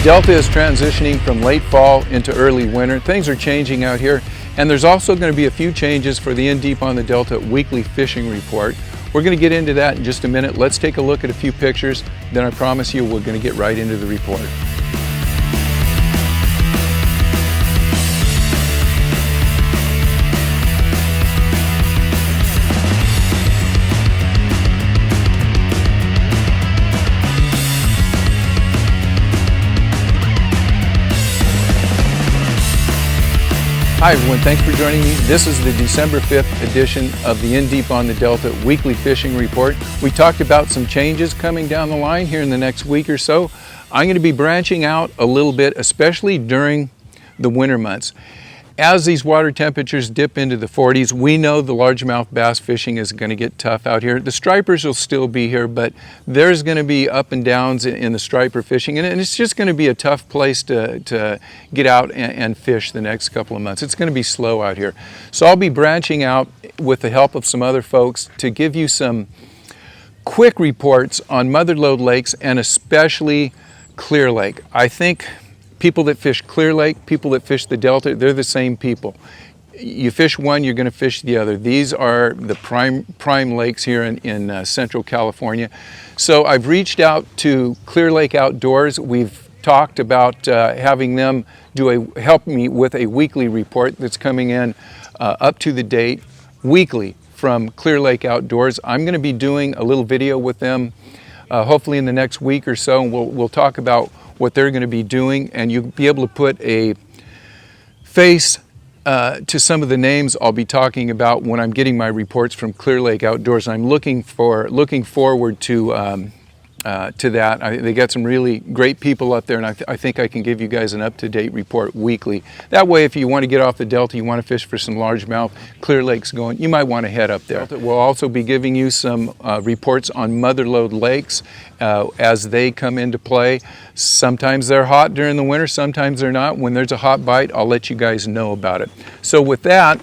Delta is transitioning from late fall into early winter. Things are changing out here, and there's also going to be a few changes for the In Deep on the Delta weekly fishing report. We're going to get into that in just a minute. Let's take a look at a few pictures, then I promise you we're going to get right into the report. Hi everyone, thanks for joining me. This is the December 5th edition of the In Deep on the Delta weekly fishing report. We talked about some changes coming down the line here in the next week or so. I'm going to be branching out a little bit, especially during the winter months. As these water temperatures dip into the 40s, we know the largemouth bass fishing is going to get tough out here. The stripers will still be here, but there's going to be up and downs in the striper fishing, and it's just going to be a tough place to get out and fish the next couple of months. It's going to be slow out here. So I'll be branching out with the help of some other folks to give you some quick reports on Mother Lode lakes, and especially Clear Lake. I think people that fish Clear Lake, people that fish the Delta, they're the same people. You fish one, you're going to fish the other. These are the prime lakes here in Central California. So I've reached out to Clear Lake Outdoors. We've talked about having them help me with a weekly report that's coming in up to the date weekly from Clear Lake Outdoors. I'm going to be doing a little video with them hopefully in the next week or so, and we'll talk about what they're going to be doing, and you'll be able to put a face to some of the names I'll be talking about when I'm getting my reports from Clear Lake Outdoors. I'm looking forward to that. They got some really great people up there, and I think I can give you guys an up-to-date report weekly. That way, if you want to get off the Delta, you want to fish for some largemouth, Clear Lake's going, you might want to head up there. We'll also be giving you some reports on Mother Lode lakes as they come into play. Sometimes they're hot during the winter, sometimes they're not. When there's a hot bite, I'll let you guys know about it. So with that,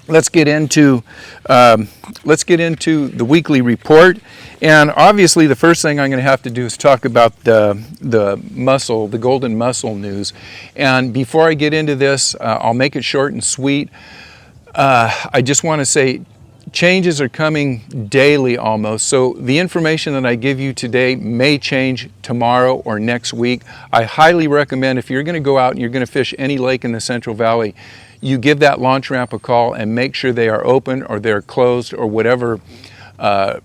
let's get into the weekly report. And obviously the first thing I'm going to have to do is talk about the golden mussel news. And before I get into this, I'll make it short and sweet. I just want to say changes are coming daily almost. So the information that I give you today may change tomorrow or next week. I highly recommend, if you're going to go out and you're going to fish any lake in the Central Valley, you give that launch ramp a call and make sure they are open or they're closed or whatever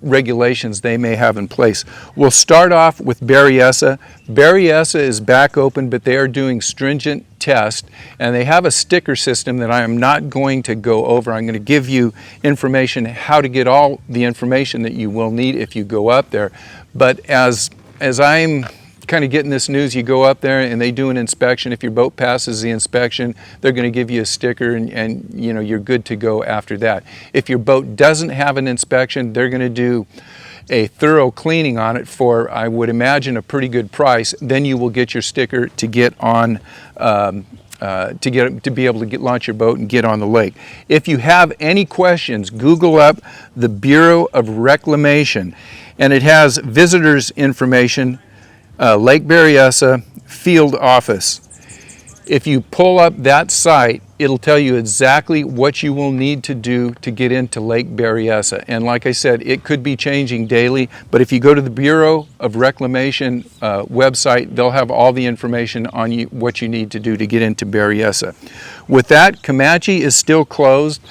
regulations they may have in place. We'll start off with Berryessa. Berryessa is back open, but they are doing stringent tests, and they have a sticker system that I am not going to go over. I'm going to give you information how to get all the information that you will need if you go up there. But as I'm kind of getting this news, you go up there and they do an inspection. If your boat passes the inspection, they're going to give you a sticker, and you know, you're good to go after that. If your boat doesn't have an inspection, they're going to do a thorough cleaning on it for, I would imagine, a pretty good price. Then you will get your sticker to get on to be able to launch your boat and get on the lake. If you have any questions, Google up the Bureau of Reclamation, and it has visitors information, Lake Berryessa field office. If you pull up that site, it'll tell you exactly what you will need to do to get into Lake Berryessa. And like I said, it could be changing daily, but if you go to the Bureau of Reclamation website, they'll have all the information on what you need to do to get into Berryessa. With that, Comanche is still closed.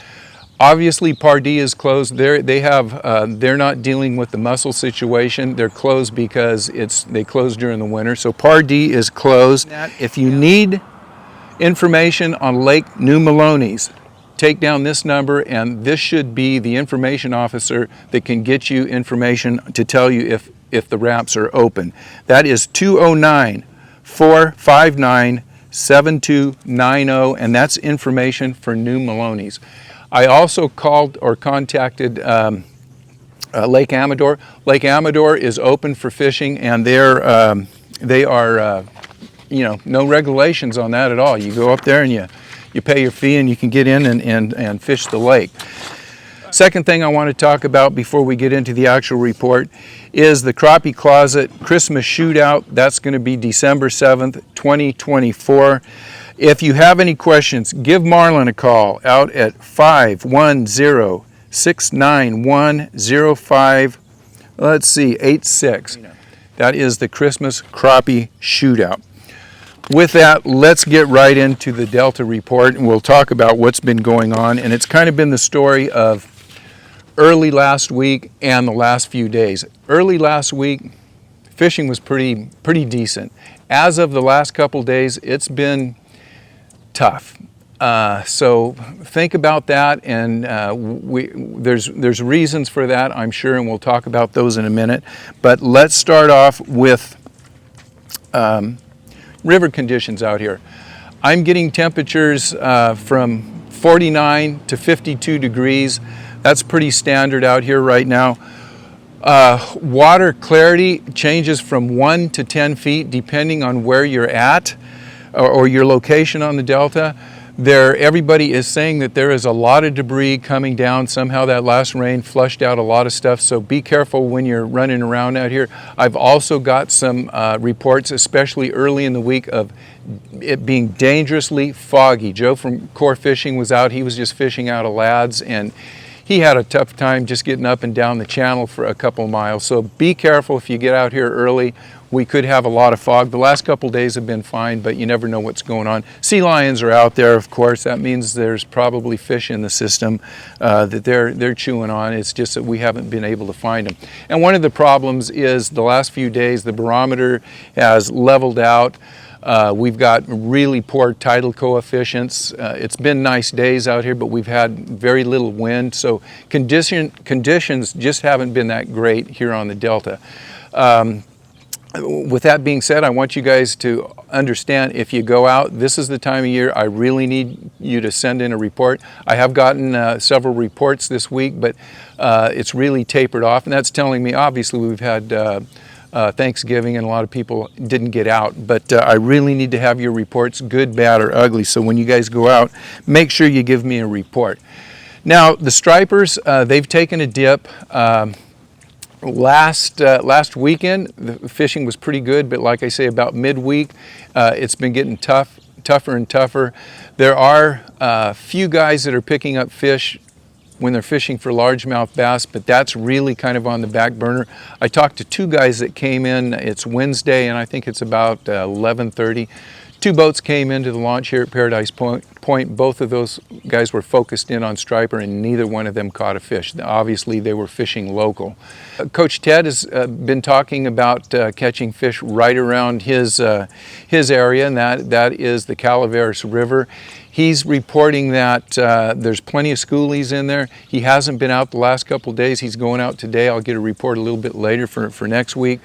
Obviously, Pardee is closed. They're not dealing with the mussel situation. They're closed because they close during the winter. So Pardee is closed. If you need information on Lake New Melones, take down this number, and this should be the information officer that can get you information to tell you if the ramps are open. That is 209-459-7290, and that's information for New Melones. I also called or contacted Lake Amador. Lake Amador is open for fishing, and they are no regulations on that at all. You go up there and you pay your fee and you can get in and fish the lake. Second thing I want to talk about before we get into the actual report is the Crappie Closet Christmas Shootout. That's going to be December 7th, 2024. If you have any questions, give Marlon a call out at 510-691-0586. That is the Christmas Crappie Shootout. With that, let's get right into the Delta report, and we'll talk about what's been going on. And it's kind of been the story of early last week and the last few days. Early last week, fishing was pretty decent. As of the last couple days, it's been tough. So think about that, and there's reasons for that, I'm sure, and we'll talk about those in a minute. But let's start off with river conditions out here. I'm getting temperatures from 49 to 52 degrees. That's pretty standard out here right now. Water clarity changes from 1 to 10 feet depending on where you're at or your location on the Delta. Everybody is saying that there is a lot of debris coming down. Somehow that last rain flushed out a lot of stuff, so be careful when you're running around out here. I've also got some reports, especially early in the week, of it being dangerously foggy. Joe from Core Fishing was out. He was just fishing out of lads, and he had a tough time just getting up and down the channel for a couple miles. So be careful if you get out here early. We could have a lot of fog. The last couple days have been fine, but you never know what's going on. Sea lions are out there, of course. That means there's probably fish in the system that they're chewing on. It's just that we haven't been able to find them. And one of the problems is the last few days, the barometer has leveled out. We've got really poor tidal coefficients. It's been nice days out here, but we've had very little wind, so conditions just haven't been that great here on the Delta. With that being said, I want you guys to understand, if you go out, this is the time of year I really need you to send in a report. I have gotten several reports this week, but it's really tapered off, and that's telling me obviously we've had Thanksgiving and a lot of people didn't get out, but I really need to have your reports, good, bad, or ugly. So when you guys go out, make sure you give me a report. Now the stripers, they've taken a dip. Last weekend the fishing was pretty good, but like I say, about midweek it's been getting tougher and tougher. There are a few guys that are picking up fish when they're fishing for largemouth bass, but that's really kind of on the back burner. I talked to two guys that came in. It's Wednesday, and I think it's about 11:30. Two boats came into the launch here at Paradise Point. Both of those guys were focused in on striper, and neither one of them caught a fish. Obviously, they were fishing local. Coach Ted has been talking about catching fish right around his area, and that is the Calaveras River. He's reporting that there's plenty of schoolies in there. He hasn't been out the last couple of days. He's going out today. I'll get a report a little bit later for next week.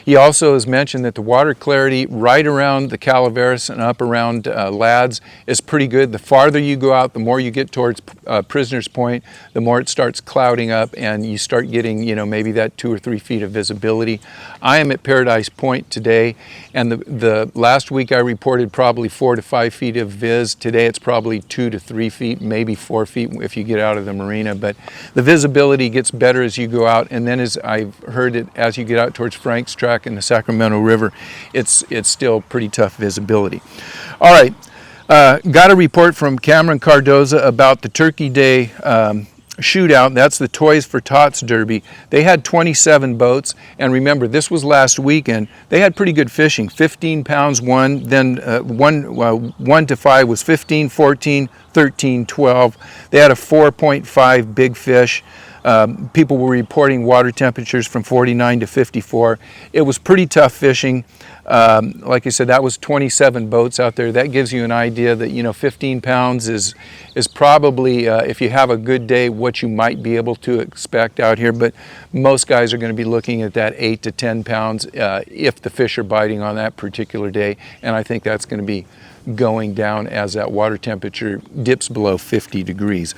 He also has mentioned that the water clarity right around the Calaveras and up around Lads is pretty good. The farther you go out, the more you get towards Prisoner's Point, the more it starts clouding up, and you start getting, maybe that 2 or 3 feet of visibility. I am at Paradise Point today, and the last week I reported probably 4 to 5 feet of viz. Today it's probably 2 to 3 feet, maybe 4 feet if you get out of the marina. But the visibility gets better as you go out, and then as I've heard it, as you get out towards Frank's Track and the Sacramento River, it's still pretty tough visibility. All right, got a report from Cameron Cardoza about the Turkey Day shootout. That's the Toys for Tots Derby. They had 27 boats, and remember, this was last weekend. They had pretty good fishing. 15 pounds won, then 1 to 5 was 15, 14, 13, 12. They had a 4.5 big fish. People were reporting water temperatures from 49 to 54. It was pretty tough fishing. Like I said, that was 27 boats out there. That gives you an idea that 15 pounds is probably, if you have a good day, what you might be able to expect out here. But most guys are going to be looking at that 8 to 10 pounds if the fish are biting on that particular day. And I think that's going to be going down as that water temperature dips below 50 degrees.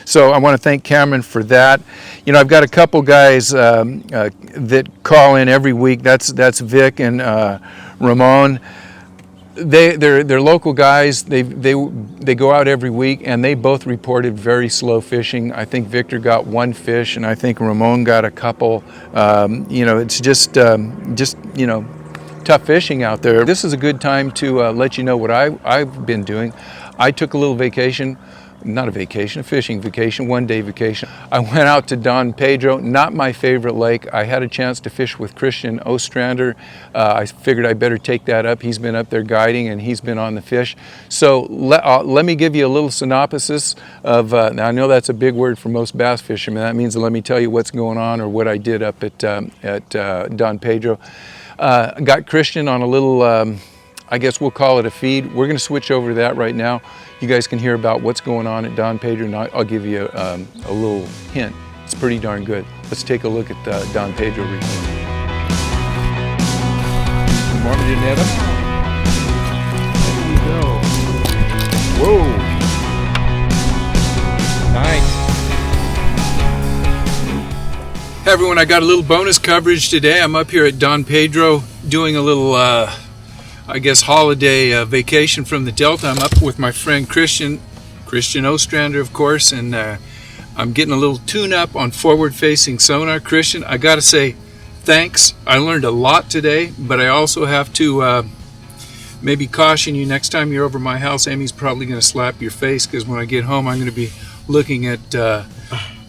So I want to thank Cameron for that. I've got a couple guys that call in every week. That's Vic and Ramon. They're local guys. They go out every week, and they both reported very slow fishing. I think Victor got one fish, and I think Ramon got a couple. You know, it's just you know, tough fishing out there. This is a good time to let you know what I've been doing. I took a little vacation. Not a vacation, a fishing vacation, 1-day vacation. I went out to Don Pedro, not my favorite lake. I had a chance to fish with Christian Ostrander. I figured I better take that up. He's been up there guiding and he's been on the fish. So let me give you a little synopsis of, now I know that's a big word for most bass fishermen. That means let me tell you what's going on or what I did up at Don Pedro. Got Christian on a little, I guess we'll call it a feed. We're gonna switch over to that right now. You guys can hear about what's going on at Don Pedro, and I'll give you a little hint. It's pretty darn good. Let's take a look at the Don Pedro report. Marmadanetta. There we go. Whoa. Nice. Hey everyone, I got a little bonus coverage today. I'm up here at Don Pedro doing a little I guess holiday vacation from the Delta. I'm up with my friend Christian Ostrander, of course, and I'm getting a little tune-up on forward-facing sonar. Christian, I gotta say thanks. I learned a lot today, but I also have to maybe caution you next time you're over my house. Amy's probably gonna slap your face because when I get home I'm gonna be looking at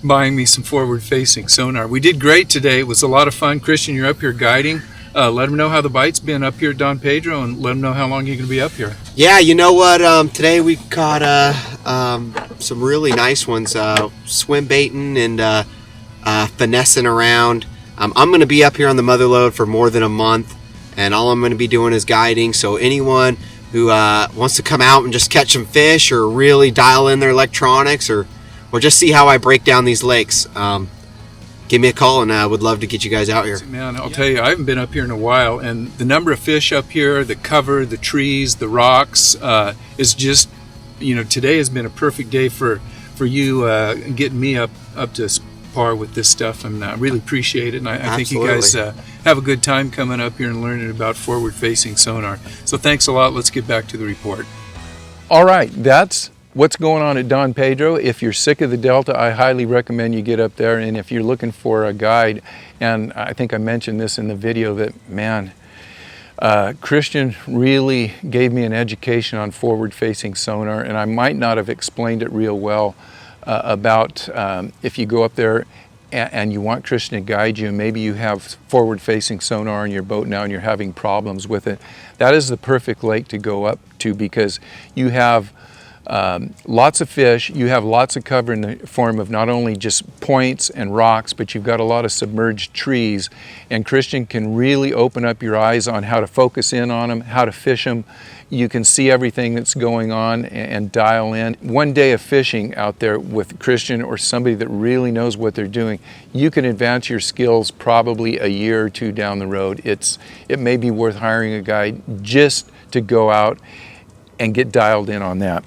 buying me some forward-facing sonar. We did great today. It was a lot of fun. Christian, you're up here guiding. Let them know how the bite's been up here at Don Pedro, and let them know how long you're going to be up here. Yeah, you know what? Today we caught some really nice ones, swim baiting and finessing around. I'm going to be up here on the Mother Lode for more than a month, and all I'm going to be doing is guiding. So anyone who wants to come out and just catch some fish or really dial in their electronics or just see how I break down these lakes, give me a call, and I would love to get you guys out here. Man, I'll tell you, I haven't been up here in a while, and the number of fish up here, the cover, the trees, the rocks, is just, you know, today has been a perfect day for you getting me up to par with this stuff, and I really appreciate it, and I think you guys have a good time coming up here and learning about forward-facing sonar. So thanks a lot. Let's get back to the report. All right, that's what's going on at Don Pedro. If you're sick of the Delta, I highly recommend you get up there. And if you're looking for a guide, and I think I mentioned this in the video, that man, Christian really gave me an education on forward-facing sonar, and I might not have explained it real well about if you go up there and you want Christian to guide you, and maybe you have forward-facing sonar on your boat now and you're having problems with it. That is the perfect lake to go up to because you have lots of fish, you have lots of cover in the form of not only just points and rocks, but you've got a lot of submerged trees, and Christian can really open up your eyes on how to focus in on them, how to fish them. You can see everything that's going on and dial in. One day of fishing out there with Christian or somebody that really knows what they're doing, you can advance your skills probably a year or two down the road. It may be worth hiring a guide just to go out and get dialed in on that.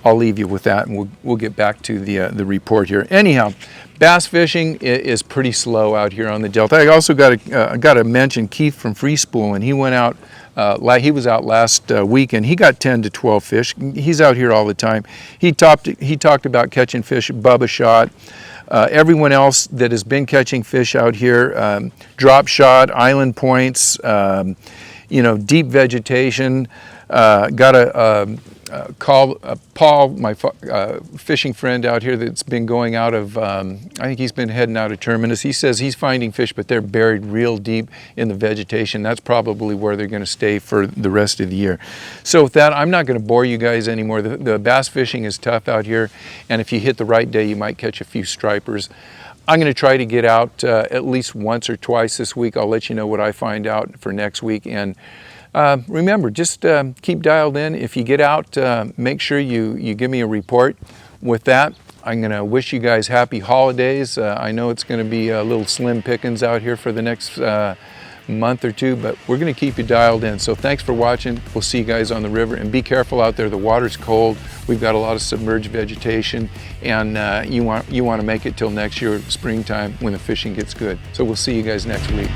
I'll leave you with that, and we'll get back to the report here. Anyhow, bass fishing is pretty slow out here on the Delta. I also got to mention Keith from Free Spool, and he went out. He was out last week, and he got 10 to 12 fish. He's out here all the time. He talked about catching fish. Bubba shot. Everyone else that has been catching fish out here, drop shot, island points, you know, deep vegetation. Got a call Paul, my fishing friend out here that's been going out of, I think he's been heading out of Terminus. He says he's finding fish, but they're buried real deep in the vegetation. That's probably where they're going to stay for the rest of the year. So with that, I'm not going to bore you guys anymore. The bass fishing is tough out here, and if you hit the right day, you might catch a few stripers. I'm going to try to get out at least once or twice this week. I'll let you know what I find out for next week. And remember, just keep dialed in. If you get out, make sure you give me a report. With that, I'm going to wish you guys happy holidays. I know it's going to be a little slim pickings out here for the next month or two, but we're going to keep you dialed in. So thanks for watching. We'll see you guys on the river, and be careful out there. The water's cold. We've got a lot of submerged vegetation, and you want to make it till next year, springtime, when the fishing gets good. So we'll see you guys next week.